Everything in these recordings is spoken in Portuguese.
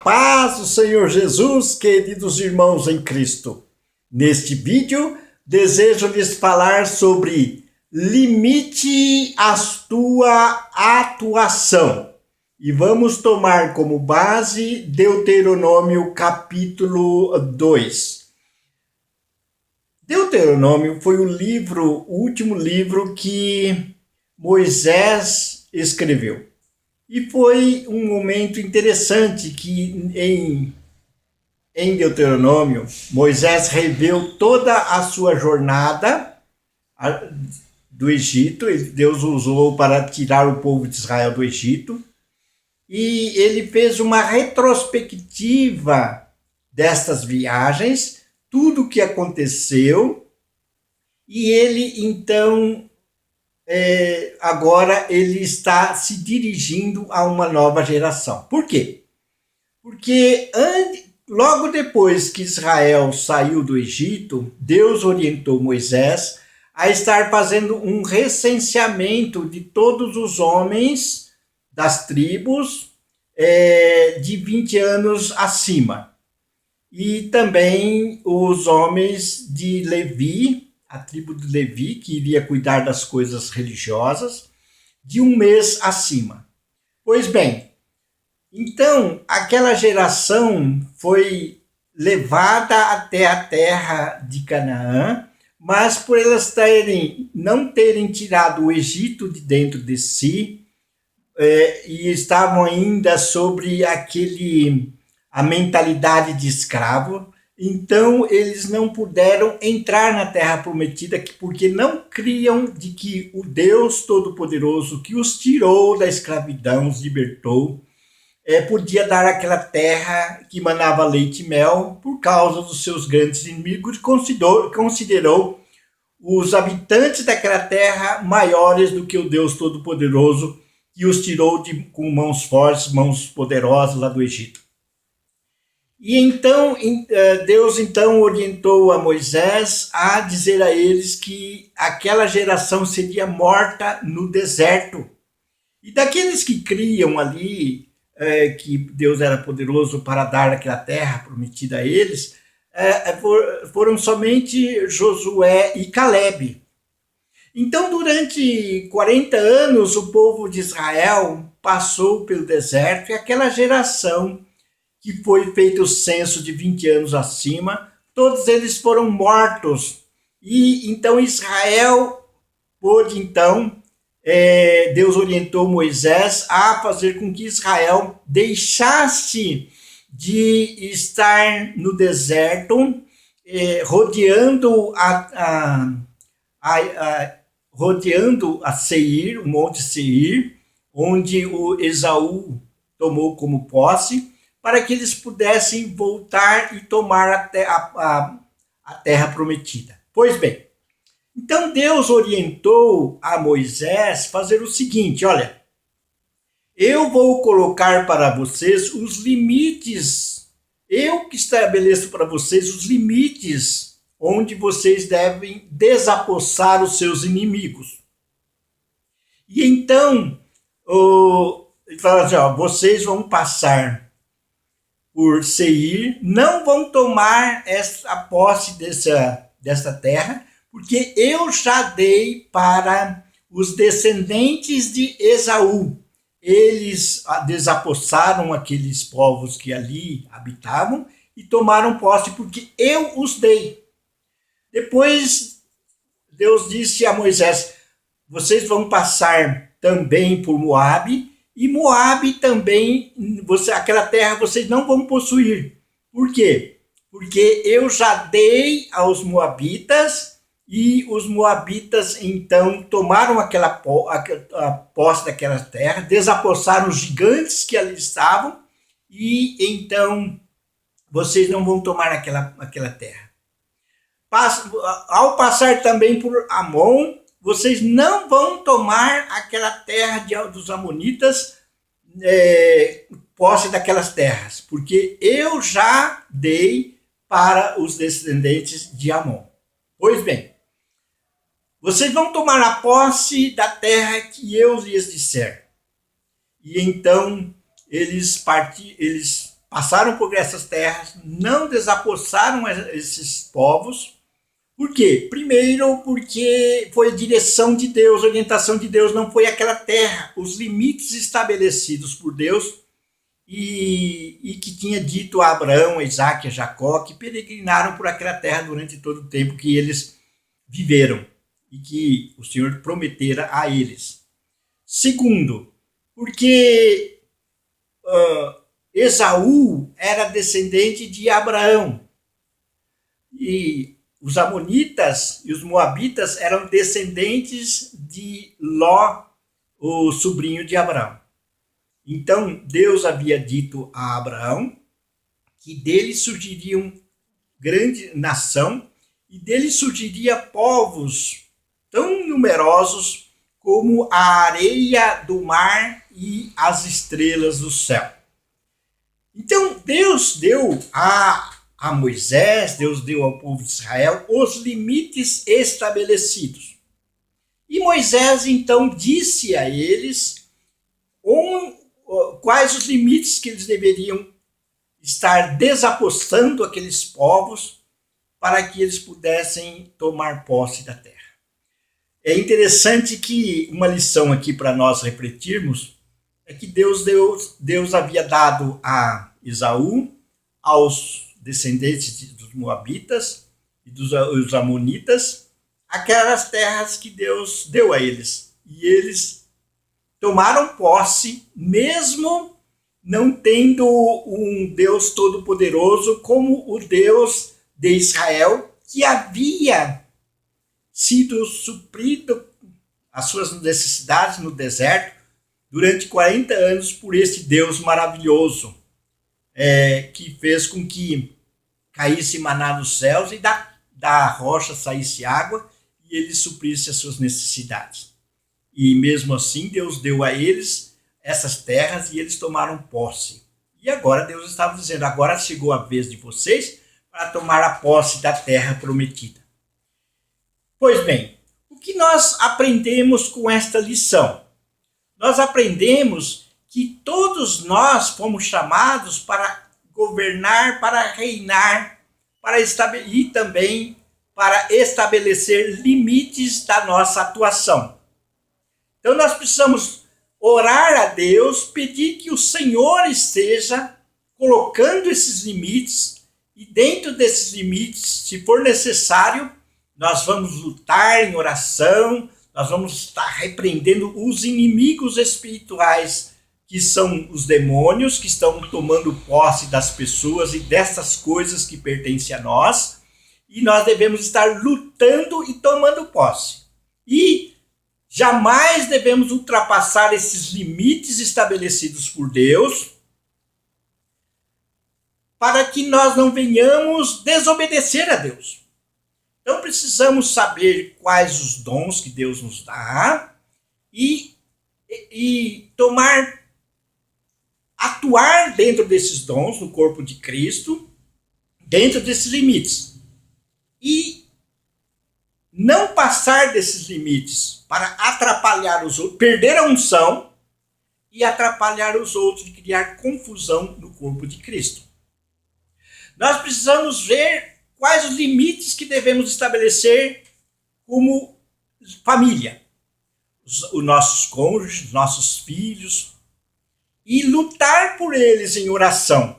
Paz do Senhor Jesus, queridos irmãos em Cristo. Neste vídeo, desejo lhes falar sobre limite à tua atuação. E vamos tomar como base Deuteronômio capítulo 2. Deuteronômio foi o último livro que Moisés escreveu. E foi um momento interessante que em Deuteronômio, Moisés reveu toda a sua jornada do Egito. Deus usou para tirar o povo de Israel do Egito. E ele fez uma retrospectiva destas viagens, tudo o que aconteceu. E ele, então, agora ele está se dirigindo a uma nova geração. Por quê? Porque logo depois que Israel saiu do Egito, Deus orientou Moisés a estar fazendo um recenseamento de todos os homens das tribos de 20 anos acima. E também os homens de Levi, a tribo de Levi, que iria cuidar das coisas religiosas, de um mês acima. Pois bem, então aquela geração foi levada até a terra de Canaã, mas por elas não terem tirado o Egito de dentro de si, e estavam ainda sobre a mentalidade de escravo. Então, eles não puderam entrar na terra prometida porque não criam de que o Deus Todo-Poderoso que os tirou da escravidão, os libertou, podia dar aquela terra que manava leite e mel por causa dos seus grandes inimigos, considerou os habitantes daquela terra maiores do que o Deus Todo-Poderoso que os tirou com mãos fortes, mãos poderosas lá do Egito. E então, Deus então orientou a Moisés a dizer a eles que aquela geração seria morta no deserto. E daqueles que criam ali que Deus era poderoso para dar aquela terra prometida a eles, foram somente Josué e Calebe. Então, durante 40 anos, o povo de Israel passou pelo deserto e aquela geração que foi feito o censo de 20 anos acima, todos eles foram mortos. E então Israel pôde, então, Deus orientou Moisés a fazer com que Israel deixasse de estar no deserto, rodeando a Seir, o Monte Seir, onde o Esaú tomou como posse, para que eles pudessem voltar e tomar a terra prometida. Pois bem, então Deus orientou a Moisés fazer o seguinte: olha, eu vou colocar para vocês os limites, eu que estabeleço para vocês os limites onde vocês devem desapossar os seus inimigos. E então, ele fala assim, vocês vão passar por Seir, não vão tomar a posse dessa terra, porque eu já dei para os descendentes de Esaú. Eles desapossaram aqueles povos que ali habitavam e tomaram posse, porque eu os dei. Depois, Deus disse a Moisés, vocês vão passar também por Moabe, e Moabe também, aquela terra vocês não vão possuir. Por quê? Porque eu já dei aos moabitas, e os moabitas então tomaram a posse daquela terra, desapossaram os gigantes que ali estavam, e então vocês não vão tomar aquela terra. Ao passar também por Amon, vocês não vão tomar aquela terra dos amonitas, posse daquelas terras, porque eu já dei para os descendentes de Amon. Pois bem, vocês vão tomar a posse da terra que eu lhes disser. E então eles passaram por essas terras, não desapossaram esses povos. Por quê? Primeiro, porque foi a direção de Deus, a orientação de Deus, não foi aquela terra, os limites estabelecidos por Deus e que tinha dito a Abraão, a Isaac e a Jacó, que peregrinaram por aquela terra durante todo o tempo que eles viveram e que o Senhor prometera a eles. Segundo, porque Esaú era descendente de Abraão e os amonitas e os moabitas eram descendentes de Ló, o sobrinho de Abraão. Então Deus havia dito a Abraão que dele surgiria uma grande nação e dele surgiria povos tão numerosos como a areia do mar e as estrelas do céu. Então Deus deu a Moisés, Deus deu ao povo de Israel os limites estabelecidos. E Moisés então disse a eles quais os limites que eles deveriam estar desapostando aqueles povos para que eles pudessem tomar posse da terra. É interessante que uma lição aqui para nós refletirmos é que Deus havia dado a Esaú, aos descendentes dos moabitas e dos amonitas, aquelas terras que Deus deu a eles. E eles tomaram posse, mesmo não tendo um Deus todo-poderoso como o Deus de Israel, que havia sido suprido as suas necessidades no deserto durante 40 anos por esse Deus maravilhoso, que fez com que caísse maná dos céus e da rocha saísse água e ele suprisse as suas necessidades. E mesmo assim Deus deu a eles essas terras e eles tomaram posse. E agora Deus estava dizendo, agora chegou a vez de vocês para tomar a posse da terra prometida. Pois bem, o que nós aprendemos com esta lição? Nós aprendemos que todos nós fomos chamados para governar, para reinar, e também para estabelecer limites da nossa atuação. Então nós precisamos orar a Deus, pedir que o Senhor esteja colocando esses limites, e dentro desses limites, se for necessário, nós vamos lutar em oração, nós vamos estar repreendendo os inimigos espirituais, que são os demônios, que estão tomando posse das pessoas e dessas coisas que pertencem a nós, e nós devemos estar lutando e tomando posse. E jamais devemos ultrapassar esses limites estabelecidos por Deus, para que nós não venhamos desobedecer a Deus. Então precisamos saber quais os dons que Deus nos dá e atuar dentro desses dons no corpo de Cristo, dentro desses limites. E não passar desses limites para atrapalhar os outros, perder a unção e atrapalhar os outros, e criar confusão no corpo de Cristo. Nós precisamos ver quais os limites que devemos estabelecer como família. Os nossos cônjuges, os nossos filhos, e lutar por eles em oração.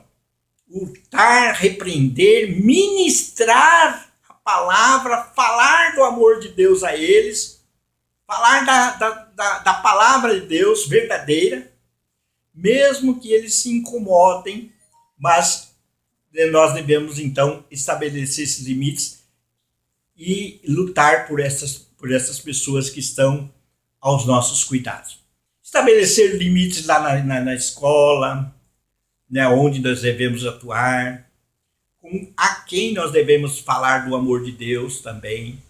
Lutar, repreender, ministrar a palavra, falar do amor de Deus a eles, falar da palavra de Deus verdadeira, mesmo que eles se incomodem, mas nós devemos então estabelecer esses limites e lutar por essas pessoas que estão aos nossos cuidados. Estabelecer limites lá na escola, né, onde nós devemos atuar, a quem nós devemos falar do amor de Deus também,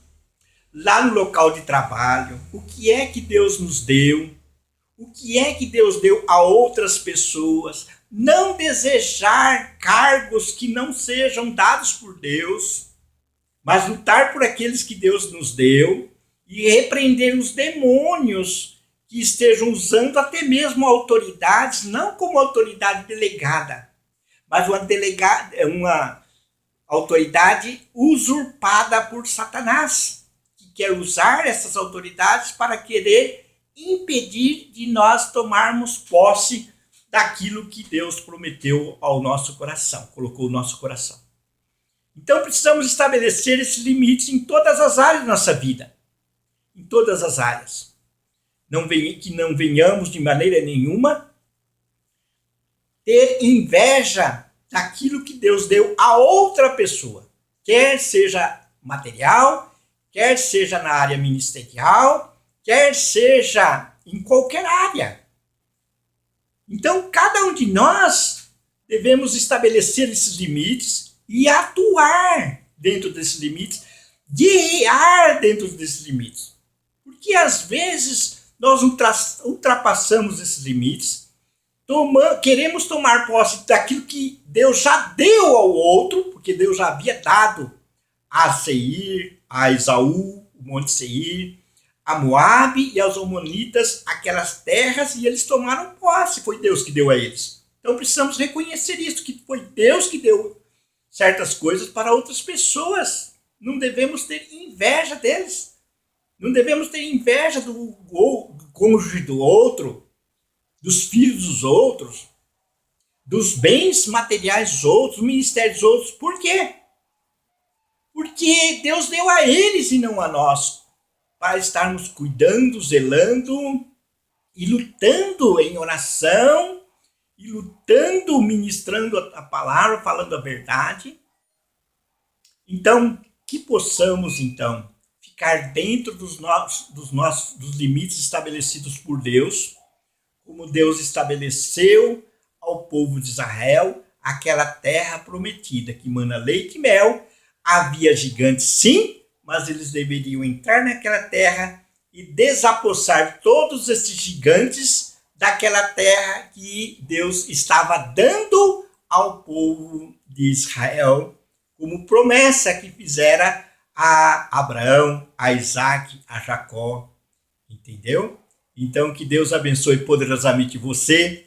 lá no local de trabalho, o que é que Deus nos deu, o que é que Deus deu a outras pessoas, não desejar cargos que não sejam dados por Deus, mas lutar por aqueles que Deus nos deu e repreender os demônios que estejam usando até mesmo autoridades, não como autoridade delegada, mas uma autoridade usurpada por Satanás, que quer usar essas autoridades para querer impedir de nós tomarmos posse daquilo que Deus prometeu ao nosso coração, colocou no nosso coração. Então precisamos estabelecer esses limites em todas as áreas da nossa vida. Em todas as áreas. Que não venhamos de maneira nenhuma ter inveja daquilo que Deus deu a outra pessoa. Quer seja material, quer seja na área ministerial, quer seja em qualquer área. Então, cada um de nós devemos estabelecer esses limites e atuar dentro desses limites, guiar dentro desses limites. Porque às vezes nós ultrapassamos esses limites, queremos tomar posse daquilo que Deus já deu ao outro, porque Deus já havia dado a Seir, a Esaú, o Monte Seir, a Moabe e aos Amonitas aquelas terras, e eles tomaram posse, foi Deus que deu a eles. Então precisamos reconhecer isso, que foi Deus que deu certas coisas para outras pessoas. Não devemos ter inveja deles. Não devemos ter inveja do cônjuge do outro, dos filhos dos outros, dos bens materiais dos outros, do ministério dos outros. Por quê? Porque Deus deu a eles e não a nós, para estarmos cuidando, zelando e lutando em oração, e lutando, ministrando a palavra, falando a verdade. Então, que possamos, então, ficar dentro dos limites estabelecidos por Deus, como Deus estabeleceu ao povo de Israel aquela terra prometida, que mana leite e mel. Havia gigantes, sim, mas eles deveriam entrar naquela terra e desapossar todos esses gigantes daquela terra que Deus estava dando ao povo de Israel, como promessa que fizera a Abraão, a Isaac, a Jacó. Entendeu? Então, que Deus abençoe poderosamente você,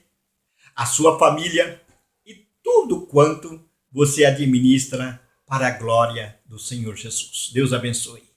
a sua família e tudo quanto você administra para a glória do Senhor Jesus. Deus abençoe.